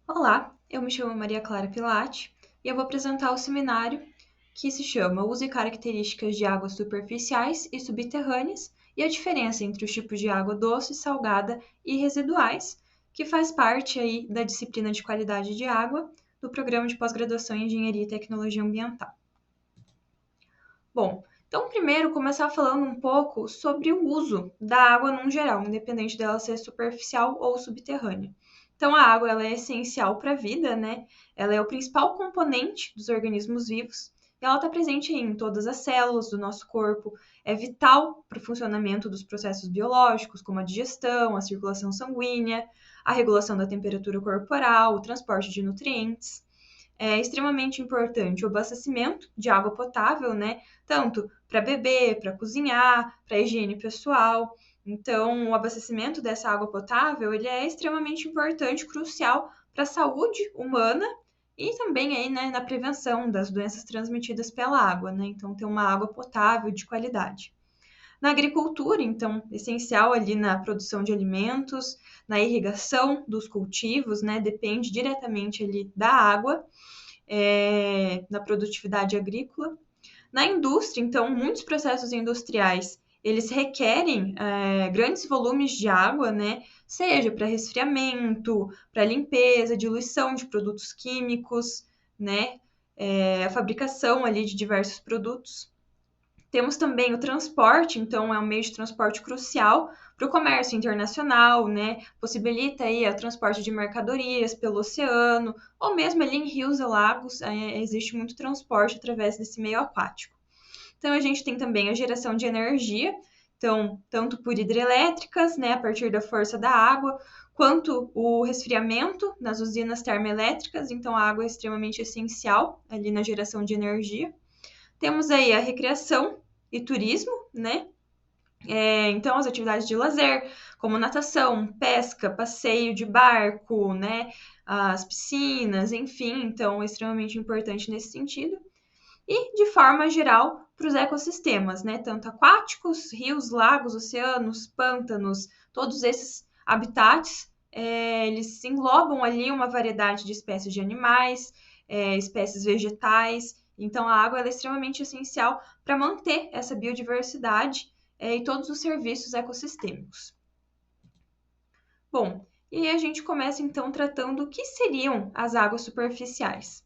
Olá, eu me chamo Maria Clara Pilate e eu vou apresentar o seminário que se chama Uso e Características de Águas Superficiais e Subterrâneas e a diferença entre os tipos de água doce, salgada e residuais, que faz parte aí da disciplina de qualidade de água do programa de pós-graduação em Engenharia e Tecnologia Ambiental. Bom, então primeiro começar falando um pouco sobre o uso da água num geral, independente dela ser superficial ou subterrânea. Então a água ela é essencial para a vida, né? Ela é o principal componente dos organismos vivos. E ela está presente em todas as células do nosso corpo, é vital para o funcionamento dos processos biológicos, como a digestão, a circulação sanguínea, a regulação da temperatura corporal, o transporte de nutrientes. É extremamente importante o abastecimento de água potável, né? Tanto para beber, para cozinhar, para higiene pessoal. Então, o abastecimento dessa água potável, ele é extremamente importante, crucial para a saúde humana e também aí, né, na prevenção das doenças transmitidas pela água, né? Então, ter uma água potável de qualidade. Na agricultura, então, essencial ali na produção de alimentos, na irrigação dos cultivos, né? Depende diretamente ali da água na produtividade agrícola. Na indústria, então, muitos processos industriais eles requerem grandes volumes de água, né? Seja para resfriamento, para limpeza, diluição de produtos químicos, né? A fabricação ali de diversos produtos. Temos também o transporte, então é um meio de transporte crucial para o comércio internacional, né? Possibilita aí o transporte de mercadorias pelo oceano, ou mesmo ali em rios e lagos, existe muito transporte através desse meio aquático. Então a gente tem também a geração de energia, então tanto por hidrelétricas, né, a partir da força da água, quanto o resfriamento nas usinas termoelétricas, então a água é extremamente essencial ali na geração de energia. Temos aí a recreação e turismo, né? Então, as atividades de lazer, como natação, pesca, passeio de barco, né? As piscinas, enfim, então, é extremamente importante nesse sentido. E, de forma geral, para os ecossistemas, né? Tanto aquáticos, rios, lagos, oceanos, pântanos, todos esses habitats, eles englobam ali uma variedade de espécies de animais, espécies vegetais. Então, a água é extremamente essencial para manter essa biodiversidade e todos os serviços ecossistêmicos. Bom, e a gente começa então tratando o que seriam as águas superficiais.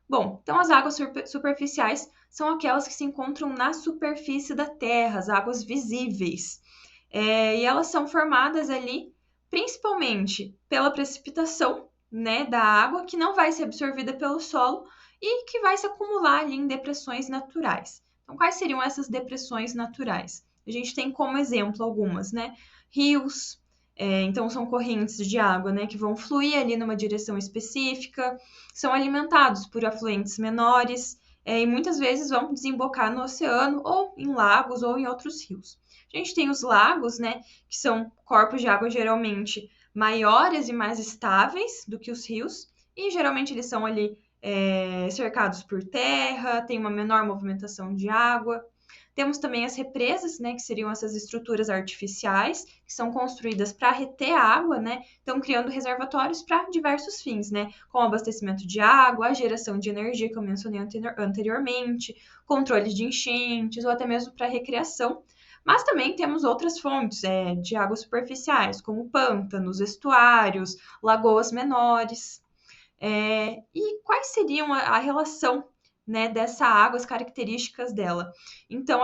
Bom, então as águas superficiais são aquelas que se encontram na superfície da Terra, as águas visíveis. E elas são formadas ali principalmente pela precipitação, né, da água, que não vai ser absorvida pelo solo e que vai se acumular ali em depressões naturais. Então, quais seriam essas depressões naturais? A gente tem como exemplo algumas, né? Rios, então são correntes de água, né, que vão fluir ali numa direção específica, são alimentados por afluentes menores, e muitas vezes vão desembocar no oceano ou em lagos ou em outros rios. A gente tem os lagos, né, que são corpos de água geralmente maiores e mais estáveis do que os rios, e geralmente eles são ali cercados por terra, tem uma menor movimentação de água. Temos também as represas, né, que seriam essas estruturas artificiais, que são construídas para reter a água, né, então criando reservatórios para diversos fins, né, como abastecimento de água, a geração de energia, que eu mencionei anteriormente, controle de enchentes, ou até mesmo para recreação. Mas também temos outras fontes de águas superficiais, como pântanos, estuários, lagoas menores. E quais seriam a relação, né, dessa água, as características dela? Então,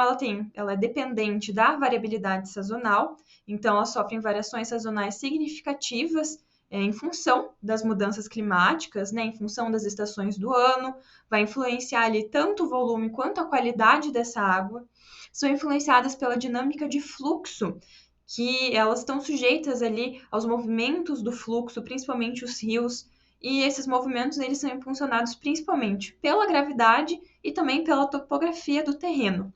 ela é dependente da variabilidade sazonal, então elas sofrem variações sazonais significativas em função das mudanças climáticas, né, em função das estações do ano, vai influenciar ali tanto o volume quanto a qualidade dessa água, são influenciadas pela dinâmica de fluxo, que elas estão sujeitas ali aos movimentos do fluxo, principalmente os rios, e esses movimentos eles são impulsionados principalmente pela gravidade e também pela topografia do terreno.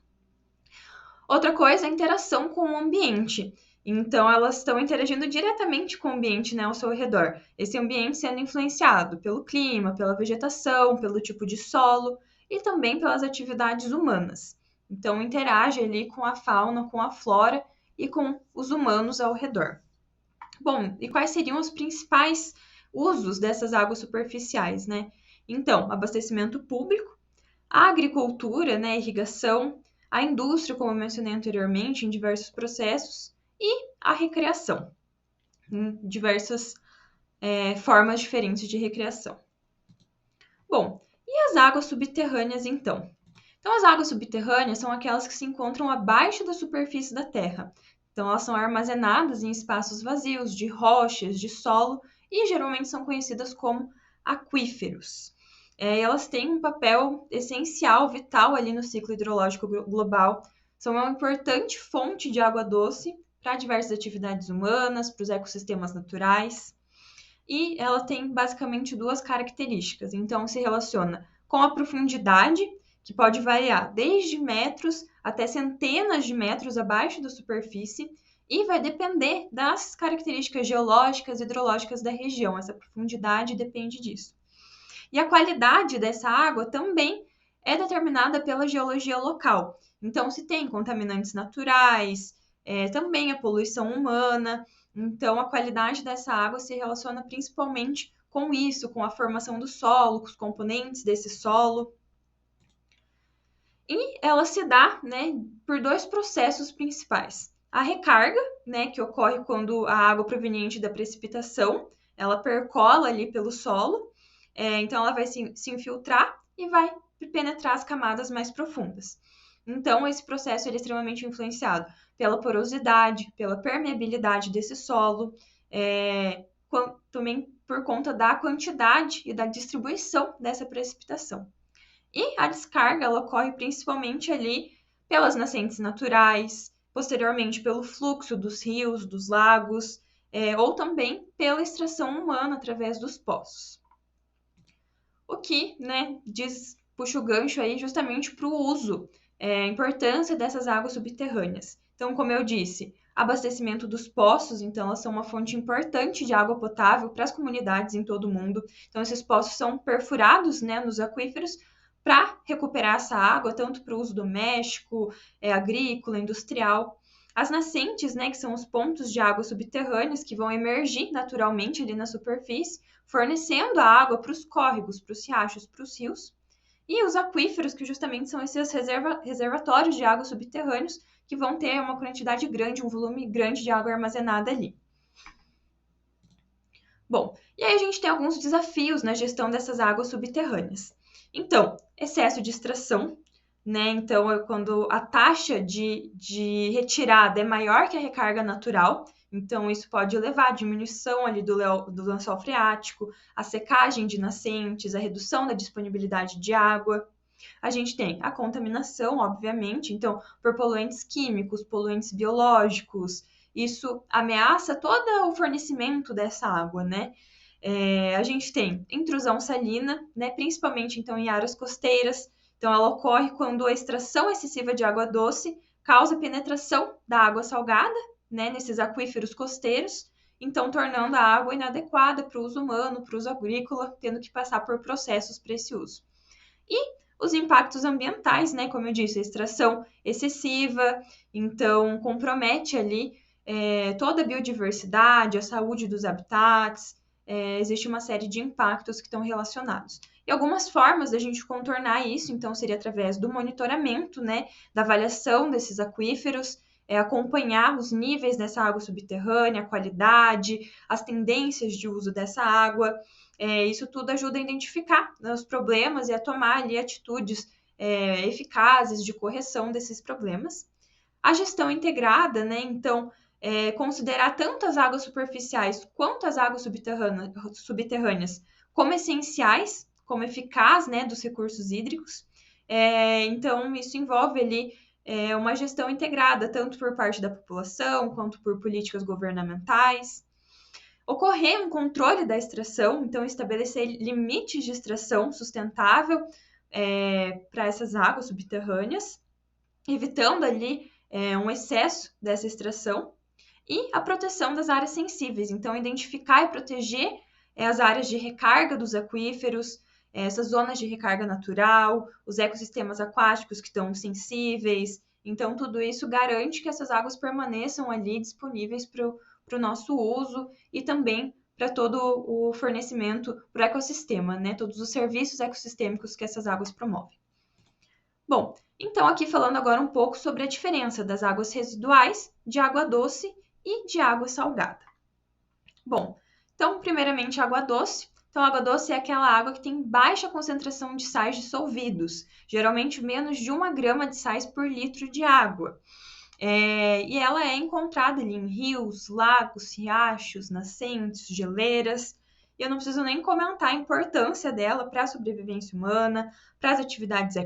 Outra coisa é a interação com o ambiente. Então, elas estão interagindo diretamente com o ambiente, né, ao seu redor. Esse ambiente sendo influenciado pelo clima, pela vegetação, pelo tipo de solo e também pelas atividades humanas. Então, interage ali com a fauna, com a flora e com os humanos ao redor. Bom, e quais seriam os principais usos dessas águas superficiais, né? Então, abastecimento público, a agricultura, né, irrigação, a indústria, como eu mencionei anteriormente, em diversos processos, e a recreação, em diversas formas diferentes de recreação. Bom, e as águas subterrâneas, então? Então, as águas subterrâneas são aquelas que se encontram abaixo da superfície da Terra. Então, elas são armazenadas em espaços vazios, de rochas, de solo, e geralmente são conhecidas como aquíferos. Elas têm um papel essencial, vital ali no ciclo hidrológico global. São uma importante fonte de água doce para diversas atividades humanas, para os ecossistemas naturais. E ela tem basicamente duas características. Então, se relaciona com a profundidade, que pode variar desde metros até centenas de metros abaixo da superfície, e vai depender das características geológicas e hidrológicas da região. Essa profundidade depende disso. E a qualidade dessa água também é determinada pela geologia local. Então, se tem contaminantes naturais, também a poluição humana. Então, a qualidade dessa água se relaciona principalmente com isso, com a formação do solo, com os componentes desse solo. E ela se dá, né, por dois processos principais. A recarga, né, que ocorre quando a água proveniente da precipitação, ela percola ali pelo solo, então ela vai se infiltrar e vai penetrar as camadas mais profundas. Então, esse processo ele é extremamente influenciado pela porosidade, pela permeabilidade desse solo, também por conta da quantidade e da distribuição dessa precipitação. E a descarga ela ocorre principalmente ali pelas nascentes naturais, posteriormente pelo fluxo dos rios, dos lagos, ou também pela extração humana através dos poços. O que, né, puxa o gancho aí justamente para o uso, a importância dessas águas subterrâneas. Então, como eu disse, abastecimento dos poços, então elas são uma fonte importante de água potável para as comunidades em todo o mundo. Então, esses poços são perfurados, né, nos aquíferos para recuperar essa água, tanto para o uso doméstico, agrícola, industrial. As nascentes, né, que são os pontos de água subterrâneas que vão emergir naturalmente ali na superfície, fornecendo a água para os córregos, para os riachos, para os rios. E os aquíferos, que justamente são esses reservatórios de água subterrâneos, que vão ter uma quantidade grande, um volume grande de água armazenada ali. Bom, e aí a gente tem alguns desafios na gestão dessas águas subterrâneas. Então, excesso de extração, né? Então, é quando a taxa de retirada é maior que a recarga natural, então isso pode levar à diminuição ali do lençol freático, a secagem de nascentes, a redução da disponibilidade de água. A gente tem a contaminação, obviamente, então, por poluentes químicos, poluentes biológicos, isso ameaça todo o fornecimento dessa água, né? A gente tem intrusão salina, né, principalmente então em áreas costeiras. Então, ela ocorre quando a extração excessiva de água doce causa penetração da água salgada, né, nesses aquíferos costeiros, então tornando a água inadequada para o uso humano, para o uso agrícola, tendo que passar por processos para esse uso. E os impactos ambientais, né, como eu disse, a extração excessiva, então compromete ali toda a biodiversidade, a saúde dos habitats, existe uma série de impactos que estão relacionados. E algumas formas da gente contornar isso, então, seria através do monitoramento, né, da avaliação desses aquíferos, acompanhar os níveis dessa água subterrânea, a qualidade, as tendências de uso dessa água. Isso tudo ajuda a identificar, né, os problemas e a tomar ali atitudes eficazes de correção desses problemas. A gestão integrada, né, então, considerar tanto as águas superficiais quanto as águas subterrâneas como essenciais, como eficaz, né, dos recursos hídricos. Então, isso envolve ali uma gestão integrada, tanto por parte da população, quanto por políticas governamentais. Ocorrer um controle da extração, então estabelecer limites de extração sustentável para essas águas subterrâneas, evitando ali um excesso dessa extração. E a proteção das áreas sensíveis, então identificar e proteger as áreas de recarga dos aquíferos, essas zonas de recarga natural, os ecossistemas aquáticos que estão sensíveis. Então, tudo isso garante que essas águas permaneçam ali disponíveis para o nosso uso e também para todo o fornecimento para o ecossistema, né? Todos os serviços ecossistêmicos que essas águas promovem. Bom, então aqui falando agora um pouco sobre a diferença das águas residuais, de água doce e de água salgada. Bom, então primeiramente água doce. Então, a água doce é aquela água que tem baixa concentração de sais dissolvidos, geralmente menos de 1 grama de sais por litro de água. E ela é encontrada ali em rios, lagos, riachos, nascentes, geleiras. E eu não preciso nem comentar a importância dela para a sobrevivência humana, para as atividades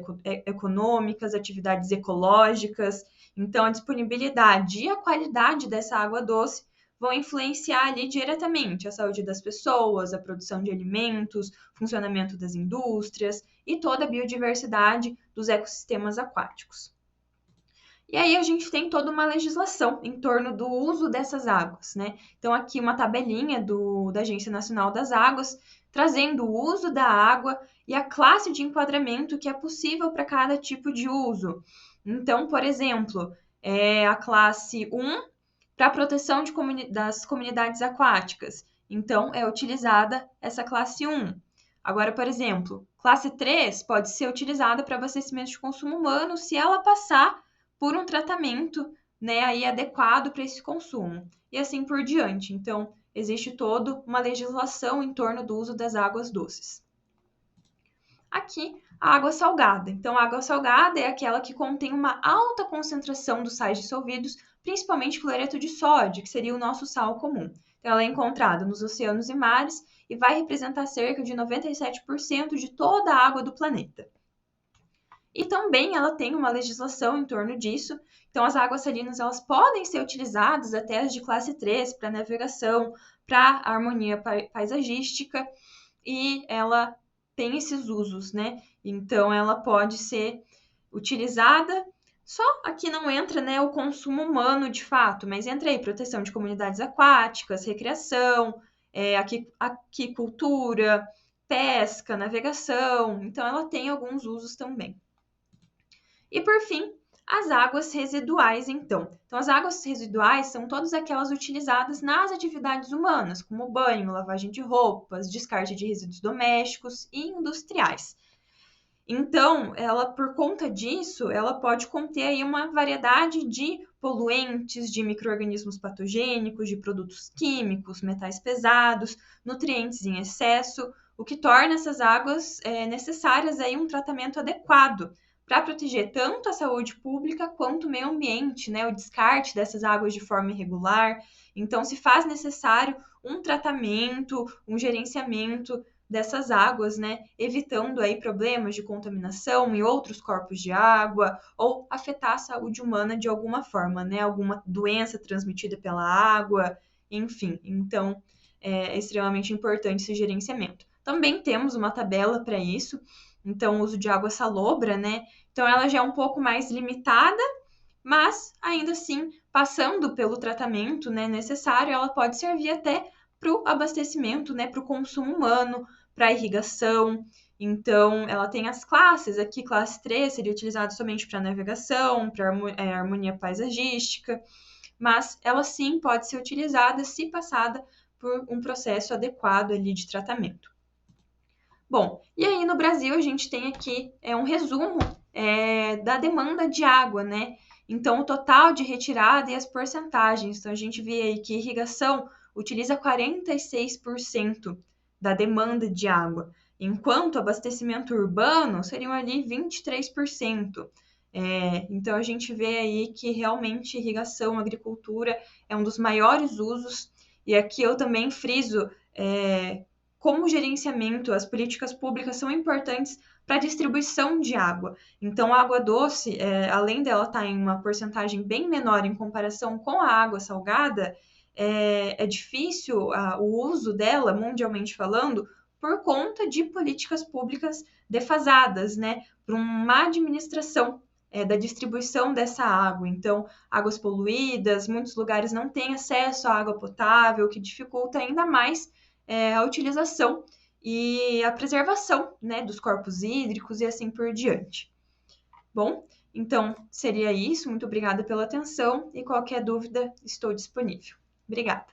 econômicas, atividades ecológicas. Então, a disponibilidade e a qualidade dessa água doce vão influenciar ali diretamente a saúde das pessoas, a produção de alimentos, funcionamento das indústrias e toda a biodiversidade dos ecossistemas aquáticos. E aí a gente tem toda uma legislação em torno do uso dessas águas, né? Então aqui uma tabelinha da Agência Nacional das Águas, trazendo o uso da água e a classe de enquadramento que é possível para cada tipo de uso. Então, por exemplo, a classe 1 para a proteção das comunidades aquáticas. Então, é utilizada essa classe 1. Agora, por exemplo, classe 3 pode ser utilizada para abastecimento de consumo humano se ela passar por um tratamento, né, aí adequado para esse consumo. E assim por diante. Então, existe toda uma legislação em torno do uso das águas doces. Aqui, a água salgada. Então, a água salgada é aquela que contém uma alta concentração dos sais dissolvidos, principalmente cloreto de sódio, que seria o nosso sal comum. Então, ela é encontrada nos oceanos e mares e vai representar cerca de 97% de toda a água do planeta. E também ela tem uma legislação em torno disso. Então, as águas salinas elas podem ser utilizadas até as de classe 3 para navegação, para harmonia paisagística, e ela tem esses usos, né? Então, ela pode ser utilizada. Só aqui não entra, né, o consumo humano de fato, mas entra aí proteção de comunidades aquáticas, recreação, aquicultura, pesca, navegação. Então, ela tem alguns usos também. E por fim, as águas residuais, então. Então, as águas residuais são todas aquelas utilizadas nas atividades humanas, como banho, lavagem de roupas, descarte de resíduos domésticos e industriais. Então, ela, por conta disso, ela pode conter aí uma variedade de poluentes, de micro-organismos patogênicos, de produtos químicos, metais pesados, nutrientes em excesso, o que torna essas águas necessárias aí um tratamento adequado para proteger tanto a saúde pública quanto o meio ambiente, né? O descarte dessas águas de forma irregular. Então, se faz necessário um tratamento, um gerenciamento dessas águas, né? Evitando aí problemas de contaminação em outros corpos de água ou afetar a saúde humana de alguma forma, né? Alguma doença transmitida pela água, enfim. Então, é extremamente importante esse gerenciamento. Também temos uma tabela para isso. Então, o uso de água salobra, né? Então, ela já é um pouco mais limitada, mas ainda assim, passando pelo tratamento, né, necessário, ela pode servir até para o abastecimento, né, para o consumo humano, para a irrigação. Então, ela tem as classes aqui, classe 3 seria utilizada somente para navegação, para harmonia paisagística, mas ela sim pode ser utilizada se passada por um processo adequado ali de tratamento. Bom, e aí no Brasil a gente tem aqui um resumo da demanda de água, né? Então, o total de retirada e as porcentagens. Então, a gente vê aí que irrigação utiliza 46% da demanda de água, enquanto abastecimento urbano seriam ali 23%. Então, a gente vê aí que realmente irrigação, agricultura é um dos maiores usos. E aqui eu também friso como gerenciamento, as políticas públicas são importantes para a distribuição de água. Então, a água doce, além dela estar em uma porcentagem bem menor em comparação com a água salgada, é difícil o uso dela, mundialmente falando, por conta de políticas públicas defasadas, né? Por uma administração da distribuição dessa água. Então, águas poluídas, muitos lugares não têm acesso à água potável, o que dificulta ainda mais a utilização e a preservação, né, dos corpos hídricos e assim por diante. Bom, então seria isso. Muito obrigada pela atenção e qualquer dúvida estou disponível. Obrigada.